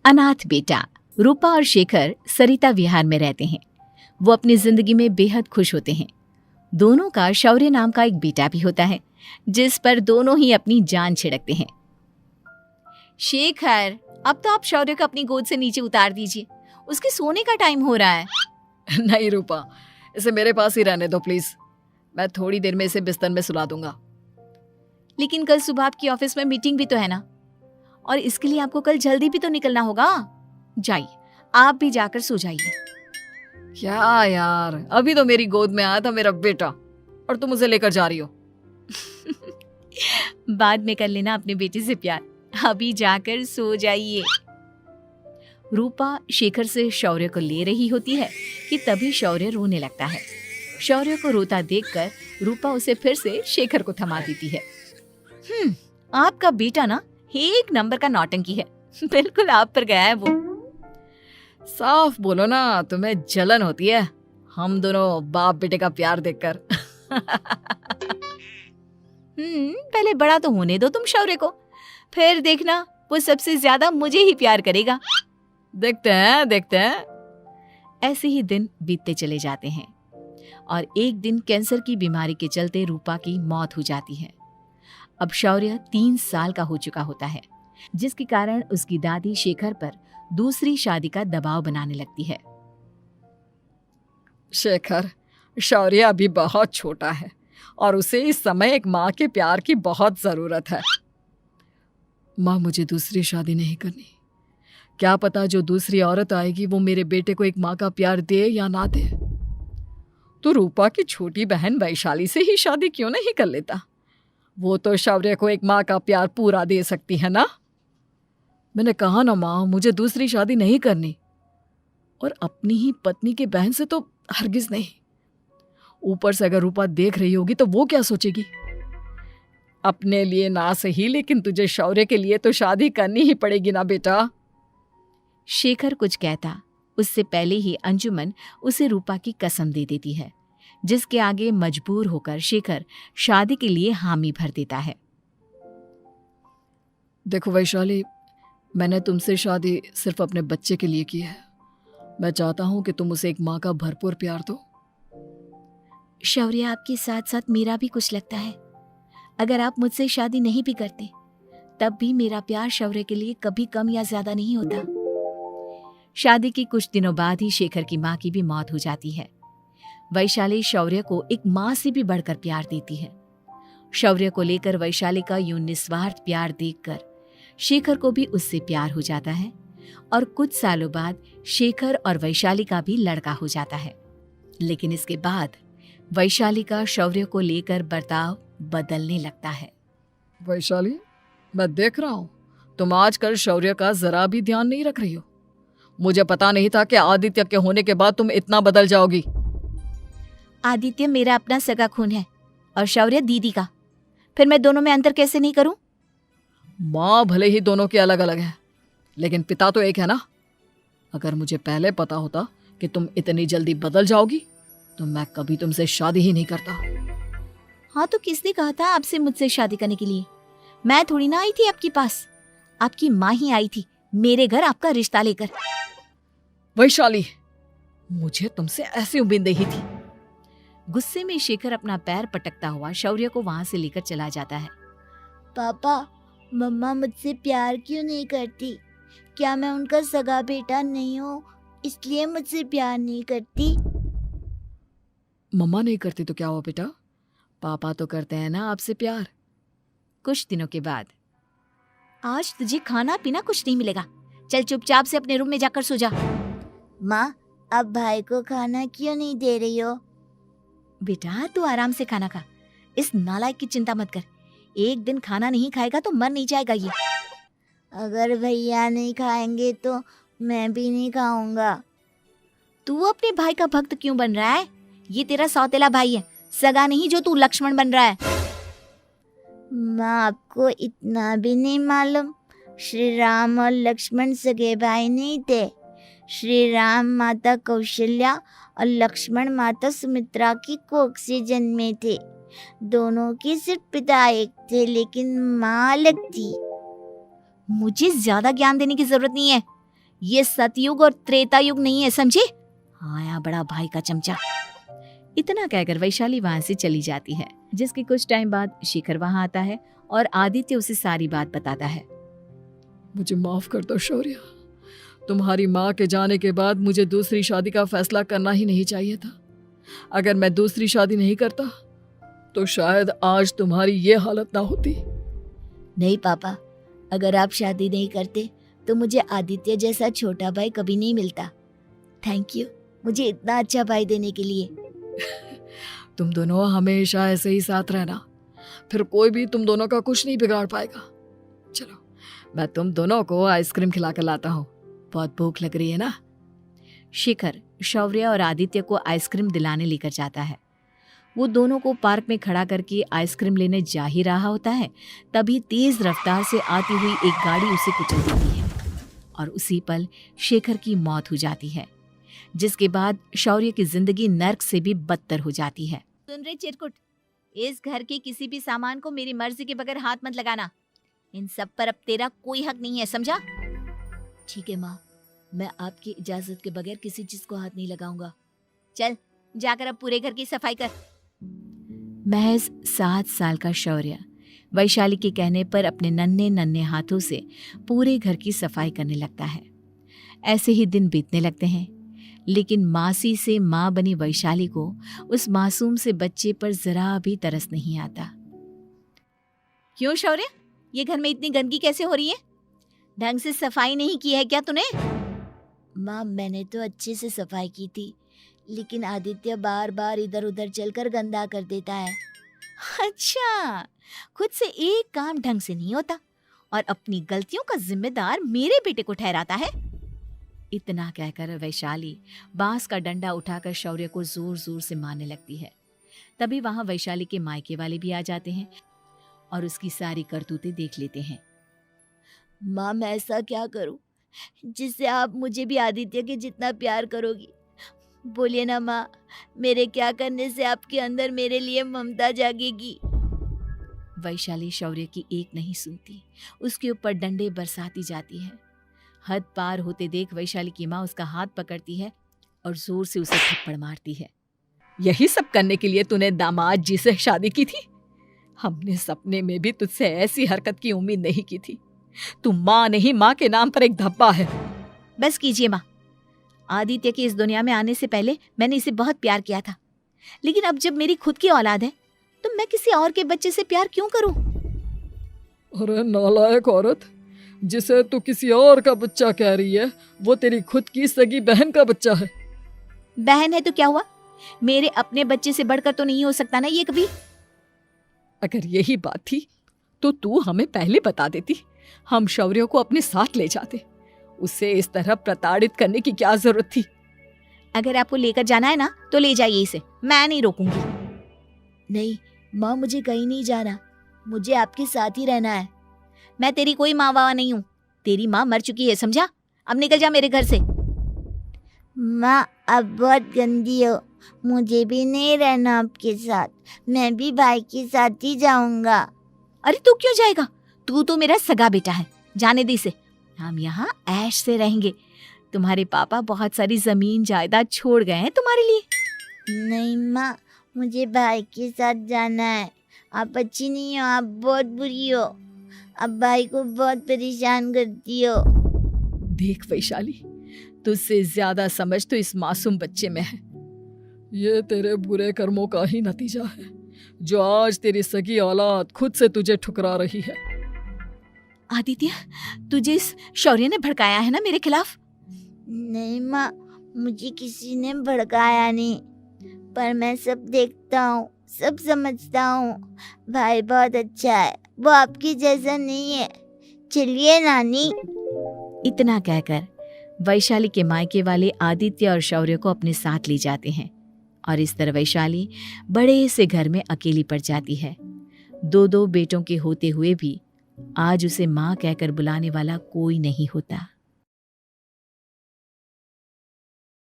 अनाथ बेटा। रूपा और शेखर सरिता विहार में रहते हैं। वो अपनी जिंदगी में बेहद खुश होते हैं। दोनों का शौर्य नाम का एक बेटा भी होता है, जिस पर दोनों ही अपनी जान छिड़कते हैं। शेखर, अब तो आप शौर्य को अपनी गोद से नीचे उतार दीजिए, उसके सोने का टाइम हो रहा है। नहीं रूपा, इसे मेरे पास ही रहने दो प्लीज। मैं थोड़ी देर में इसे बिस्तर में सुला दूंगा। लेकिन कल सुबह आपकी ऑफिस में मीटिंग भी तो है ना, और इसके लिए आपको कल जल्दी भी तो निकलना होगा। जाइए, आप भी जाकर सो जाइए। क्या यार, अभी तो मेरी गोद में आया था मेरा बेटा और तुम उसे लेकर जा रही हो। बाद में कर लेना अपने बेटे से प्यार, अभी जाकर सो जाइए। रूपा शेखर से शौर्य को ले रही होती है कि तभी शौर्य रोने लगता है। शौर्य को रोता देखकर रूपा उसे फिर से शेखर को थमा देती है। आपका बेटा ना एक नंबर का नौटंकी है, बिल्कुल आप पर गया है वो। साफ बोलो ना, तुम्हें जलन होती है हम दोनों बाप बेटे का प्यार देखकर। पहले बड़ा तो होने दो तुम शौर्य को, फिर देखना वो सबसे ज्यादा मुझे ही प्यार करेगा। देखते हैं। ऐसे ही दिन बीतते चले जाते हैं और एक दिन कैंसर की बीमारी के चलते रूपा की मौत हो जाती है। अब शौर्य 3 साल का हो चुका होता है, जिसके कारण उसकी दादी शेखर पर दूसरी शादी का दबाव बनाने लगती है। शेखर, शौर्य अभी बहुत छोटा है और उसे इस समय एक माँ के प्यार की बहुत जरूरत है। माँ, मुझे दूसरी शादी नहीं करनी। क्या पता जो दूसरी औरत आएगी वो मेरे बेटे को एक माँ का प्यार दे या ना दे। तो रूपा की छोटी बहन वैशाली से ही शादी क्यों नहीं कर लेता? वो तो शौर्य को एक माँ का प्यार पूरा दे सकती है ना। मैंने कहा ना माँ, मुझे दूसरी शादी नहीं करनी, और अपनी ही पत्नी की बहन से तो हरगिज नहीं। ऊपर से अगर रूपा देख रही होगी तो वो क्या सोचेगी? अपने लिए ना सही, लेकिन तुझे शौर्य के लिए तो शादी करनी ही पड़ेगी ना बेटा। शेखर कुछ कहता उससे पहले ही अंजुमन उसे रूपा की कसम दे देती है, जिसके आगे मजबूर होकर शेखर शादी के लिए हामी भर देता है। देखो वैशाली, मैंने तुमसे शादी सिर्फ अपने बच्चे के लिए की है। मैं चाहता हूं कि तुम उसे एक माँ का भरपूर प्यार दो। शौर्य, आपके साथ साथ मेरा भी कुछ लगता है। अगर आप मुझसे शादी नहीं भी करते तब भी मेरा प्यार शौर्य के लिए कभी कम या ज्यादा नहीं होता। शादी के कुछ दिनों बाद ही शेखर की माँ की भी मौत हो जाती है। वैशाली शौर्य को एक माँ से भी बढ़कर प्यार देती है। शौर्य को लेकर वैशाली का यूं निस्वार्थ प्यार देखकर शेखर को भी उससे प्यार हो जाता है और कुछ सालों बाद शेखर और वैशाली का भी लड़का हो जाता है। लेकिन इसके बाद वैशाली का शौर्य को लेकर बर्ताव बदलने लगता है। वैशाली, मैं देख रहा हूं तुम आजकल शौर्य का जरा भी ध्यान नहीं रख रही हो। मुझे पता नहीं था कि आदित्य के होने के बाद तुम इतना बदल जाओगी। आदित्य मेरा अपना सगा खून है और शौर्य दीदी का, फिर मैं दोनों में अंतर कैसे नहीं करूं? माँ भले ही दोनों की अलग अलग है, लेकिन पिता तो एक है ना। अगर मुझे पहले पता होता कि तुम इतनी जल्दी बदल जाओगी तो मैं कभी तुमसे शादी ही नहीं करता। हाँ, तो किसने कहा था आपसे मुझसे शादी करने के लिए? मैं थोड़ी ना आई थी आपके पास, आपकी माँ ही आई थी मेरे घर आपका रिश्ता लेकर। वैशाली, मुझे तुमसे ऐसी उम्मीद नहीं थी। गुस्से में शेखर अपना पैर पटकता हुआ शौर्य को वहां से लेकर चला जाता है। पापा, मम्मा मुझसे प्यार क्यों नहीं करती? क्या मैं उनका सगा बेटा नहीं हूँ इसलिए मुझसे प्यार नहीं करती? मम्मा नहीं करती तो क्या हुआ बेटा, पापा तो करते हैं ना आपसे प्यार। कुछ दिनों के बाद, आज तुझे खाना पीना कुछ नहीं मिलेगा, चल चुपचाप से अपने रूम में जाकर सो जा। माँ, अब भाई को खाना क्यों नहीं दे रही हो? बेटा तू आराम से खाना खा, इस नालायक की चिंता मत कर। एक दिन खाना नहीं खाएगा तो मर नहीं जाएगा ये। अगर भैया नहीं खाएंगे तो मैं भी नहीं खाऊंगा। तू अपने भाई का भक्त क्यों बन रहा है? ये तेरा सौतेला भाई है, सगा नहीं जो तू लक्ष्मण बन रहा है। माँ, आपको इतना भी नहीं मालूम? श्री राम और लक्ष्मण सगे भाई नहीं थे। श्री राम माता कौशल्या और लक्ष्मण माता सुमित्रा की कोख से जन्मे थे। दोनों के सिर्फ पिता एक थे लेकिन माँ अलग थी। मुझे ज्यादा ज्ञान देने की जरूरत नहीं है, ये सतयुग और त्रेता युग नहीं है, समझे? आया बड़ा भाई का चमचा। इतना कहकर वैशाली वहां से चली जाती है, जिसके कुछ टाइम बाद शिखर वहां आता है और आदित्य उसे सारी बात बताता है। मुझे माफ कर दो शौर्य, तुम्हारी माँ के जाने के बाद मुझे दूसरी शादी का फैसला करना ही नहीं चाहिए था। अगर मैं दूसरी शादी नहीं करता तो शायद आज तुम्हारी ये हालत ना होती। नहीं पापा, अगर आप शादी नहीं करते तो मुझे आदित्य जैसा छोटा भाई कभी नहीं मिलता। थैंक यू मुझे इतना अच्छा भाई देने के लिए। तुम दोनों हमेशा ऐसे ही साथ रहना, फिर कोई भी तुम दोनों का कुछ नहीं बिगाड़ पाएगा। चलो मैं तुम दोनों को आइसक्रीम खिला कर लाता हूँ, बहुत भूख लग रही है ना। शिखर शौर्य और आदित्य को आइसक्रीम दिलाने लेकर जाता है। वो दोनों को पार्क में खड़ा करके आइसक्रीम लेने जा ही रहा होता है, तभी तेज रफ्तार से आती हुई एक गाड़ी उसे कुचल देती है और उसी पल शेखर की मौत हो जाती है, जिसके बाद शौर्य की जिंदगी नर्क से भी बदतर हो जाती है। सुन रे चिरकुट, इस घर के किसी भी सामान को मेरी मर्जी के बगैर हाथ मत लगाना। इन सब पर अब तेरा कोई हक नहीं है, समझा? ठीक है माँ, मैं आपकी इजाजत के बगैर किसी चीज को हाथ नहीं लगाऊंगा। चल जाकर अब पूरे घर की सफाई कर। महज 7 साल का शौर्य वैशाली के कहने पर अपने नन्हे नन्हे हाथों से पूरे घर की सफाई करने लगता है। ऐसे ही दिन बीतने लगते हैं, लेकिन मासी से माँ बनी वैशाली को उस मासूम से बच्चे पर जरा भी तरस नहीं आता। क्यों शौर्य, ये घर में इतनी गंदगी कैसे हो रही है? ढंग से सफाई नहीं की है क्या तूने? माँ मैंने तो अच्छे से सफाई की थी, लेकिन आदित्य बार बार इधर उधर चलकर गंदा कर देता है। अच्छा, खुद से एक काम ढंग से नहीं होता और अपनी गलतियों का जिम्मेदार मेरे बेटे को ठहराता है। इतना कहकर वैशाली बांस का डंडा उठाकर शौर्य को जोर जोर से मारने लगती है। तभी वहां वैशाली के मायके वाले भी आ जाते हैं और उसकी सारी करतूतें देख लेते हैं। माँ मैं ऐसा क्या करूं जिससे आप मुझे भी आदित्य के जितना प्यार करोगी? बोलिए ना माँ, मेरे क्या करने से आपके अंदर मेरे लिए ममता जागेगी? वैशाली शौर्य की एक नहीं सुनती, उसके ऊपर डंडे बरसाती जाती है। हद पार होते देख वैशाली की माँ उसका हाथ पकड़ती है और जोर से उसे थप्पड़ मारती है। यही सब करने के लिए तूने दामाद जी से शादी की थी? हमने सपने में भी तुझसे ऐसी हरकत की उम्मीद नहीं की थी। तू माँ नहीं, माँ के नाम पर एक धब्बा है। बस कीजिए माँ, आदित्य के इस दुनिया में आने से पहले मैंने इसे बहुत प्यार किया था, लेकिन अब जब मेरी खुद की औलाद है तो मैं किसी और के बच्चे से प्यार क्यों करूं? अरे नालायक औरत, जिसे तू किसी और का बच्चा कह रही है वो तेरी खुद की सगी बहन का बच्चा है। बहन है तो क्या हुआ, मेरे अपने बच्चे से बढ़कर तो नहीं हो सकता ना ये कभी। अगर यही बात थी तो तू हमें पहले बता देती, हम शौर्य को अपने साथ ले जाते। उसे इस तरह प्रताड़ित करने की क्या जरूरत थी? अगर आपको लेकर जाना है ना तो ले जाइए इसे, मैं नहीं रोकूंगी। नहीं माँ, मुझे कहीं नहीं जाना, मुझे आपके साथ ही रहना है। मैं तेरी कोई माँ बाबा नहीं हूँ, तेरी माँ मर चुकी है, समझा? अब निकल जा मेरे घर से। माँ आप बहुत गंदी हो, मुझे भी नहीं रहना आपके साथ, मैं भी भाई के साथ ही जाऊंगा। अरे तू क्यों जाएगा, तू तो मेरा सगा बेटा है, जाने दे इसे। हम यहाँ ऐश से रहेंगे, तुम्हारे पापा बहुत सारी जमीन जायदाद छोड़ गए हैं तुम्हारे लिए। नहीं माँ, मुझे भाई के साथ जाना है। आप अच्छी नहीं हो, आप बहुत बुरी हो, आप भाई को बहुत परेशान करती हो। देख वैशाली, तुझसे ज्यादा समझ तो इस मासूम बच्चे में है। ये तेरे बुरे कर्मों का ही नतीजा है जो आज तेरी सगी औलाद खुद से तुझे ठुकरा रही है। आदित्य, तुझे इस शौर्य ने भड़काया है ना मेरे खिलाफ? नहीं माँ, मुझे किसी ने भड़काया नहीं, पर मैं सब देखता हूँ, सब समझता हूँ। भाई बहुत अच्छा है, वो आपकी जैसा नहीं है। चलिए नानी। इतना कहकर वैशाली के मायके वाले आदित्य और शौर्य को अपने साथ ले जाते हैं और इस तरह वैशाली बड़े से घर में अकेली पड़ जाती है। 2 बेटों के होते हुए भी आज उसे माँ कहकर बुलाने वाला कोई नहीं होता।